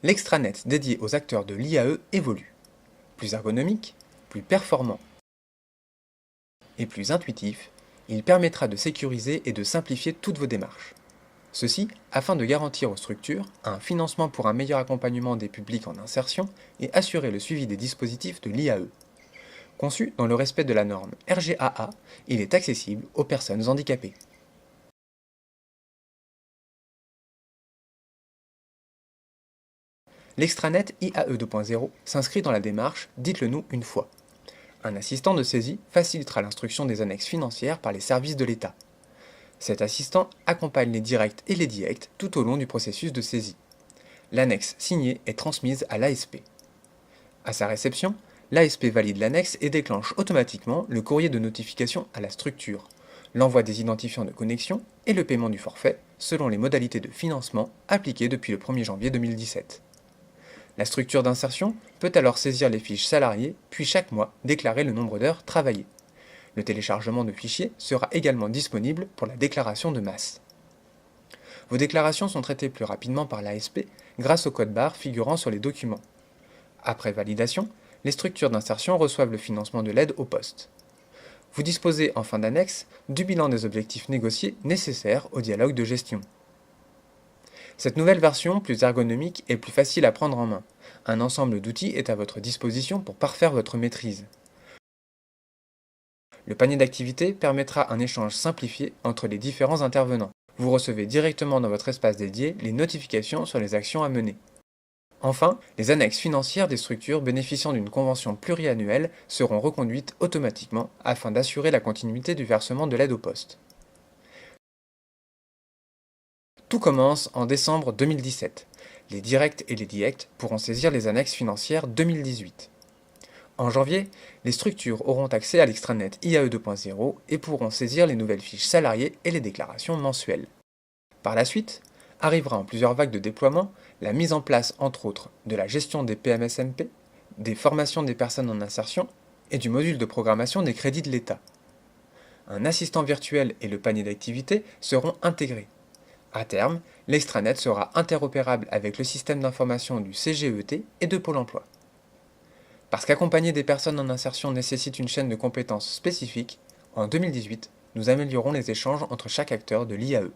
l'extranet dédié aux acteurs de l'IAE évolue. Plus ergonomique, plus performant et plus intuitif, il permettra de sécuriser et de simplifier toutes vos démarches. Ceci afin de garantir aux structures un financement pour un meilleur accompagnement des publics en insertion et assurer le suivi des dispositifs de l'IAE. Conçu dans le respect de la norme RGAA, il est accessible aux personnes handicapées. L'extranet IAE 2.0 s'inscrit dans la démarche « Dites-le nous une fois ». Un assistant de saisie facilitera l'instruction des annexes financières par les services de l'État. Cet assistant accompagne les directs et les directs tout au long du processus de saisie. L'annexe signée est transmise à l'ASP. À sa réception, l'ASP valide l'annexe et déclenche automatiquement le courrier de notification à la structure, l'envoi des identifiants de connexion et le paiement du forfait selon les modalités de financement appliquées depuis le 1er janvier 2017. La structure d'insertion peut alors saisir les fiches salariés, puis chaque mois déclarer le nombre d'heures travaillées. Le téléchargement de fichiers sera également disponible pour la déclaration de masse. Vos déclarations sont traitées plus rapidement par l'ASP grâce au code barre figurant sur les documents. Après validation, les structures d'insertion reçoivent le financement de l'aide au poste. Vous disposez en fin d'annexe du bilan des objectifs négociés nécessaires au dialogue de gestion. Cette nouvelle version, plus ergonomique et plus facile à prendre en main. Un ensemble d'outils est à votre disposition pour parfaire votre maîtrise. Le panier d'activités permettra un échange simplifié entre les différents intervenants. Vous recevez directement dans votre espace dédié les notifications sur les actions à mener. Enfin, les annexes financières des structures bénéficiant d'une convention pluriannuelle seront reconduites automatiquement afin d'assurer la continuité du versement de l'aide au poste. Tout commence en décembre 2017. Les directs et les directs pourront saisir les annexes financières 2018. En janvier, les structures auront accès à l'extranet IAE 2.0 et pourront saisir les nouvelles fiches salariées et les déclarations mensuelles. Par la suite, arrivera en plusieurs vagues de déploiement la mise en place entre autres de la gestion des PMSMP, des formations des personnes en insertion et du module de programmation des crédits de l'État. Un assistant virtuel et le panier d'activités seront intégrés. À terme, l'extranet sera interopérable avec le système d'information du CGET et de Pôle emploi. Parce qu'accompagner des personnes en insertion nécessite une chaîne de compétences spécifique, en 2018, nous améliorons les échanges entre chaque acteur de l'IAE.